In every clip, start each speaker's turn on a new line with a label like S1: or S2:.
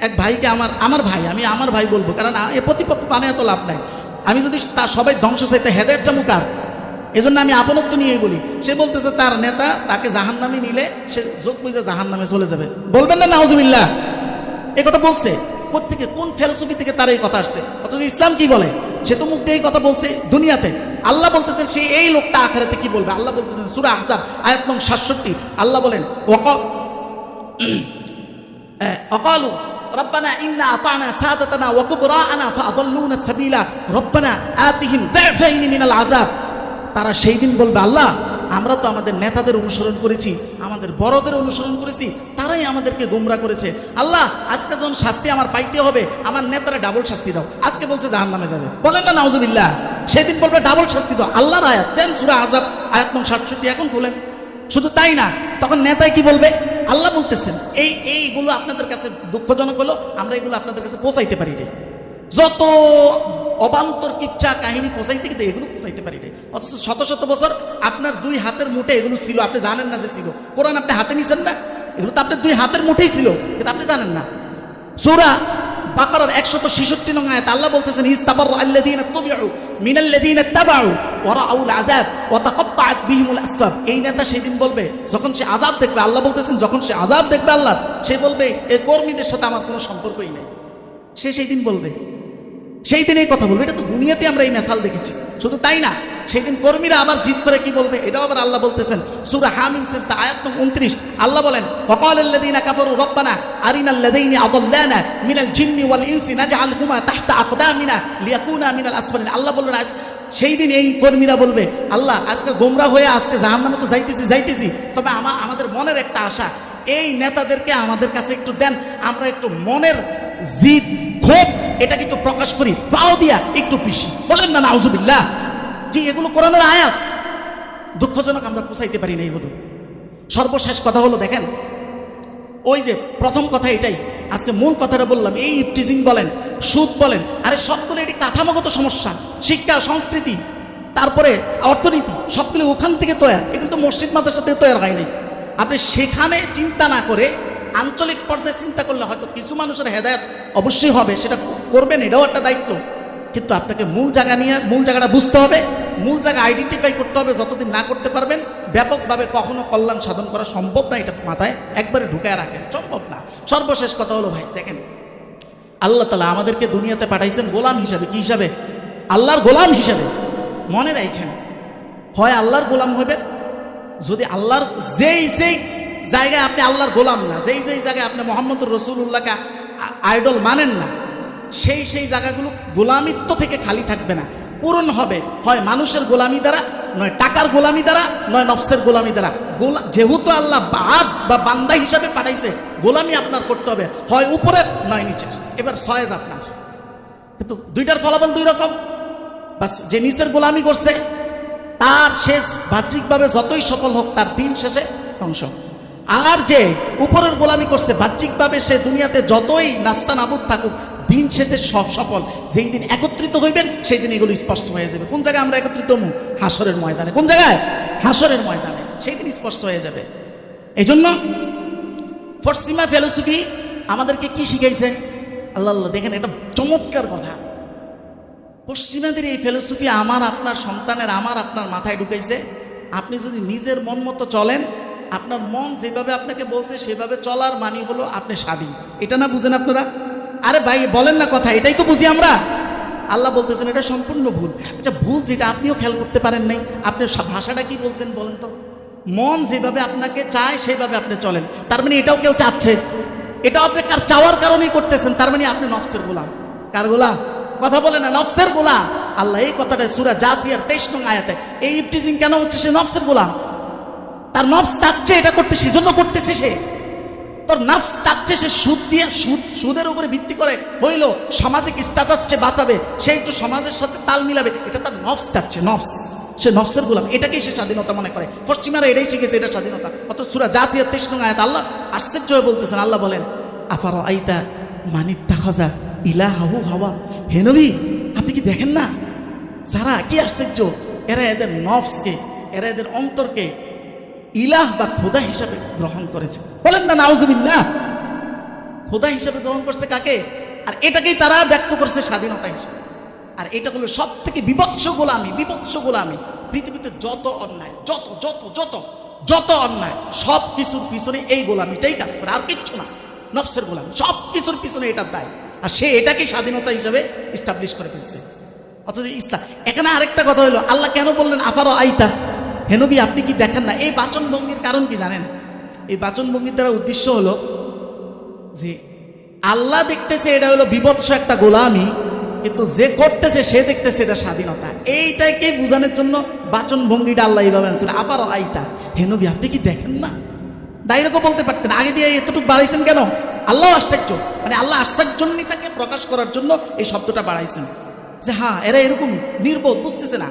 S1: এক ভাইকে আমার ভাই, আমি আমার ভাই বলবো, কারণ এ প্রতিপক্ষ বানিয়ে তো লাভ নাই। আমি যদি তার সবাই ধ্বংস চাইতে হেদায়েত চামুকার, এজন্য আমি আপনত্ব নিয়ে বলি। সে বলতেছে তার নেতা তাকে জাহান্নামে নিলে সে যোগ বুঝে জাহান্নামে চলে যাবে। বলবেন না নাউজুবিল্লাহ? এই কথা বলছে কোত্থেকে, কোন ফিলোসফি থেকে তার এই কথা আসছে? অথচ ইসলাম কি বলে? সে তো মুখ দিয়ে এই কথা বলছে দুনিয়াতে। আল্লাহ বলতেছেন সেই এই লোকটা আখিরাতে কি বলবে? আল্লাহ বলতেছেন সূরা আহজাব আয়াত নং 67, আল্লাহ বলেন ওয়াকালু রব্বানা ইন্না আতানা সাদাতানা ওয়া কুবরাআনা ফাআদাল্লুনা সাবিলা রব্বানা আতিহিম দা'ফাইনি মিনাল আযাব। তারা সেই দিন বলবে, আল্লাহ আমরা তো আমাদের নেতাদের অনুসরণ করেছি, আমাদের বড়দের অনুসরণ করেছি, তারাই আমাদেরকে গোমরা করেছে। আল্লাহ আজকে যখন শাস্তি আমার পাইতে হবে, আমার নেতারা ডাবল শাস্তি দাও। আজকে বলছে জাহান্নামে যাবে, বলেন না নাউজুবিল্লাহ? সেদিন বলবে ডাবল শাস্তি দাও। আল্লাহর আয়াত দেন সূরা আহজাব আয়াত নং 67, এখন খুলেন। শুধু তাই না, তখন নেতায় কি বলবে? আল্লাহ বলতেছেন এইগুলো আপনাদের কাছে দুঃখজনক হলো, আমরা এগুলো আপনাদের কাছে পৌঁছাইতে পারি রে। যত অবান্তর কিচ্ছা কাহিনী পৌঁছাইছে, কিন্তু এগুলো পৌঁছাইতে পারি রে। অথচ শত শত বছর আপনার 2 হাতের মুঠে এগুলো ছিল, আপনি জানেন না যে ছিল। কোরআন আপনি হাতে নিছেন না, এগুলো তো আপনার 2 হাতের মুঠেই ছিল, কিন্তু আপনি জানেন না। সূরা বাকারার 166 নং আয়াত আল্লাহ বলতেছেন ইস্তাবাররা আল্লাযীনা তুবিউ মিনাল্লাযীনা তাবাউ ওয়া রাআউল আযাব ওয়া তাকাত্তাআত বিহিমুল আসবাব। এই নেতা সেদিন বলবে, যখন সে আযাব দেখবে, আল্লাহ বলতেছেন যখন সে আযাব দেখবে আল্লাহ, সে বলবে এই কর্মীদের সাথে আমার কোনো সম্পর্কই নেই। সে সেই দিন বলবে, সেই দিন এই কথা বলবে। এটা তো দুনিয়াতে আমরা এই মেসাল দেখেছি। শুধু তাই না, সেই দিন কর্মীরা আবার জিদ করে কি বলবে, এটাও আবার আল্লাহ বলতেছেন সূরা হামিম সিজদা আয়াত নং 29, আল্লাহ বলেন ওয়াকালাল্লাযীনা কাফারু রব্বানা আরিনাল্লাযীনা আযাল্লানা মিনাল জিন্নি ওয়াল ইনসি নাজআলহুমা তাহতা আকদামিনা লিয়াকুনা মিনাল আসফালিন। আল্লাহ বললেন সেই দিন এই কর্মীরা বলবে, আল্লাহ আজকে গোমরা হয়ে আজকে জাহান্নামে তো যাইতেছি, তবে আমাদের মনের একটা আশা, এই নেতাদেরকে আমাদের কাছে একটু দেন, আমরা একটু মনের জিদ ক্ষোভ এটাকে একটু প্রকাশ করি, পাও দিয়া একটু পিসি। বলেন না নাউজুবিল্লাহ? জি, এগুলো কোরআনের আয়াত। দুঃখজনক আমরা পৌঁছাইতে পারি না এগুলো। সর্বশেষ কথা হলো, দেখেন ওই যে প্রথম কথা এটাই, আজকে মূল কথাটা বললাম, এই ইফটিজিং বলেন, সুদ বলেন, আরে সবগুলো এটি কাঠামোগত সমস্যা। শিক্ষা, সংস্কৃতি, তারপরে অর্থনীতি, সবগুলো ওখান থেকে তৈরি। এগুলো তো মসজিদ মাদ্রাসা থেকে তৈরি হয় নাই। আপনি সেখানে চিন্তা না করে আঞ্চলিক পর্যায়ে চিন্তা করলে হয়তো কিছু মানুষের হেদায়েত অবশ্যই হবে, সেটা করবেন, এটাও একটা দায়িত্ব। কিন্তু আপনাকে মূল জায়গাটা বুঝতে হবে, মূল জায়গা আইডেন্টিফাই করতে হবে। যতদিন না করতে পারবেন ব্যাপকভাবে কখনো কল্যাণ সাধন করা সম্ভব না। এটা মাথায় একবারে ঢুকায় রাখেন, সম্ভব না। সর্বশেষ কথা হলো ভাই, দেখেন আল্লাহ তাআলা আমাদেরকে দুনিয়াতে পাঠাইছেন গোলাম হিসাবে। কি হিসাবে? আল্লাহর গোলাম হিসাবে। মনে রাখেন, হয় আল্লাহর গোলাম হবেন, যদি আল্লাহর যেই জায়গায় আপনি আল্লাহর গোলাম না, যেই জায়গায় আপনি মুহাম্মদুর রাসূলুল্লাহকে আইডল মানেন না, সেই জায়গাগুলো গোলামিত্ব থেকে খালি থাকবে না, পূরণ হবে হয় মানুষের গোলামি দ্বারা, নয় টাকার গোলামি দ্বারা, নয় নফসের গোলামি দ্বারা। যেহেতু আল্লাহ বা বান্দা হিসাবে পাঠাইছে, গোলামি আপনার করতে হবে, হয় উপরের নয় নিচের। এবার সয়েজ আপনার, কিন্তু দুইটার ফলাফল 2 রকম। বাস যে নিচের গোলামি করছে তার শেষ বাহ্যিকভাবে যতই সফল হোক, তার দিন শেষে ধ্বংস। আর যে উপরের গোলামি করছে বাহ্যিকভাবে, সে দুনিয়াতে যতই নাস্তা নাবুদ থাকুক, দিন শেষে সফল। যেই দিন একত্রিত হইবেন সেই দিন এগুলো স্পষ্ট হয়ে যাবে। কোন জায়গায় আমরা একত্রিত হব? হাসরের ময়দানে। কোন জায়গায়? হাসরের ময়দানে। সেই দিন স্পষ্ট হয়ে যাবে। এই জন্য পশ্চিমা ফিলোসফি আমাদেরকে কি শিখাইছে? আল্লাহ দেখেন, এটা চমৎকার কথা। পশ্চিমাদের এই ফিলোসফি আমার আপনার সন্তানের, আমার আপনার মাথায় ঢুকাইছে, আপনি যদি নিজের মন মতো চলেন, আপনার মন যেভাবে আপনাকে বলছে সেভাবে চলার মানে হলো আপনি স্বাধীন। এটা না বুঝেন আপনারা? আরে ভাই বলেন না কথা, এটাই তো বুঝি আমরা। আল্লাহ বলতেছেন এটা সম্পূর্ণ ভুল। আচ্ছা, ভুল যেটা আপনিও খেয়াল করতে পারেন নাই, আপনি ভাষাটা কি বলছেন বলেন তো? মন যেভাবে আপনাকে চায় সেভাবে আপনি চলেন, তার মানে এটাও কেউ চাচ্ছে, এটাও আপনি চাওয়ার কারণেই করতেছেন, তার মানে আপনি নফসের গোলাম। কার গোলাম? কথা বলে না, নফসের গোলাম। আল্লাহ এই কথাটা সূরা জাসিয়ার 23 নং আয়াতে, এই ইফটিজিং কেন হচ্ছে? সে নফসের গোলাম, তার নফস চাচ্ছে এটা করতে, সেজন্য করতেছে সে। তোর নফস চাচ্ছে সে সুদ দিয়ে, সুদের উপরে ভিত্তি করে হইল সামাজিক স্ট্যাটাস সে বাঁচাবে, সে একটু সমাজের সাথে তাল মিলাবে, এটা তার নফস চাচ্ছে। সে নফসের গোলাম, এটাকেই সে স্বাধীনতা মনে করে। পশ্চিমারা এটাই শিখেছে, এটা স্বাধীনতা। অত সূরা জাসিয়ার 23 নং আয়াত আল্লাহ আশ্চর্য হয়ে বলতেছেন, আল্লাহ বলেন আফারা আইতা মানিত্তাখাযা ইলাহাহু হাওয়া। হে নবী, আপনি কি দেখেন না যারা, কি আশ্চর্য, এরা এদের নফসকে, এরা এদের অন্তরকে ইলাহ বা খোদা হিসাবে গ্রহণ করেছে। বলেন না নাউজুবিল্লাহ? খোদা হিসেবে গ্রহণ করছে কাকে? আর এটাকেই তারা ব্যক্ত করছে স্বাধীনতা হিসেবে। আর এটা হলো সব থেকে বিভৎস গোলামি, বিভৎস গোলামি। পৃথিবীতে যত অন্যায়, যত যত যত যত অন্যায়, সব কিছুর পিছনে এই গোলামিটাই কাজ করে, আর কিচ্ছু না। নফসের গোলামি, সব কিছুর পিছনে এটার দায়। আর সে এটাকেই স্বাধীনতা হিসেবে ইস্টাবলিশ করে ফেলছে। অথচ ইসলাম, এখানে আরেকটা কথা হলো, আল্লাহ কেন বললেন আফারো আইতা, হে নবী আপনি কি দেখেন না? এই বাচনভঙ্গির কারণ কি জানেন? এই বাচনভঙ্গির দ্বারা উদ্দেশ্য হলো যে আল্লাহ দেখতেছে এটা হলো বিভৎস একটা গোলামি, কিন্তু যে করতেছে সে দেখতেছে এটা স্বাধীনতা। এইটাকে বোঝানোর জন্য বাচনভঙ্গিটা আল্লাহ এইভাবে আনছেন, আফারো আইতা, হে নবী আপনি কি দেখেন না? ডাইরেক্টও বলতে পারতেন, আগে দিয়ে এতটুকু বাড়াইছেন কেন? আল্লাহ আশ্চর্য, মানে আল্লাহ আশ্চর্যজনিতাকে প্রকাশ করার জন্য এই শব্দটা বাড়াইছেন, যে হ্যাঁ এরা এরকম নির্বোধ, বুঝতেছে না।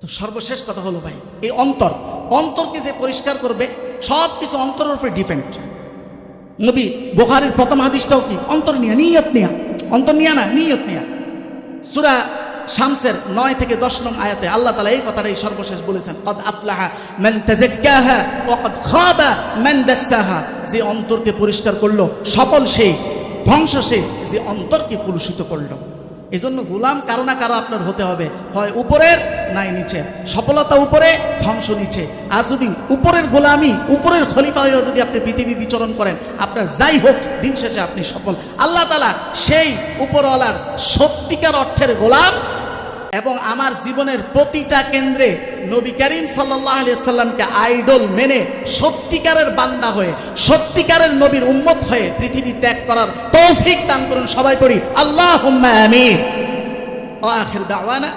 S1: তো সর্বশেষ কথা হলো ভাই, এই অন্তরকে যে পরিষ্কার করবে, সব কিছু অন্তরের উপরে ডিপেন্ড। নবী বুখারীর প্রথম হাদিসটাও কি? অন্তর নিয়া, নিয়ত নিয়া, অন্তর নিয়া না, নিয়ত নিয়া। সূরা শামসের 9 থেকে 10 নং আয়াতে আল্লাহ তাআলা এই কথাটাই সর্বশেষ বলেছেন, কদ আফলাহা মান তাযাক্কাহা ওয়া কদ খাবা মান দাসসাহা। যে অন্তরকে পরিষ্কার করলো সফল সে, ধ্বংস সে যে অন্তরকে কলুষিত করলো। এজন্য গোলাম কারো না কারো আপনার হতে হবে, হয় উপরের নাই নিচের। সফলতা উপরে, ধ্বংস নিচে। আর যদি উপরের গোলামি, উপরের খলিফা হয়েও যদি আপনি পৃথিবী বিচরণ করেন, আপনার যাই হোক দিন শেষে আপনি সফল। আল্লাহ তাআলা সেই উপরওয়ালার সত্যিকার অর্থের গোলাম, এবং আমার জীবনের প্রতিটা কেন্দ্রে নবী করিম সাল্লাল্লাহু আলাইহি সাল্লামকে আইডল মেনে সত্যিকারের বান্দা হয়ে, সত্যিকারের নবীর উম্মত হয়ে পৃথিবী ত্যাগ করার তৌফিক দান করুন। সবাই পড়ি আল্লাহুম্মা আমিন। ওয়া আখির দাওয়ানা।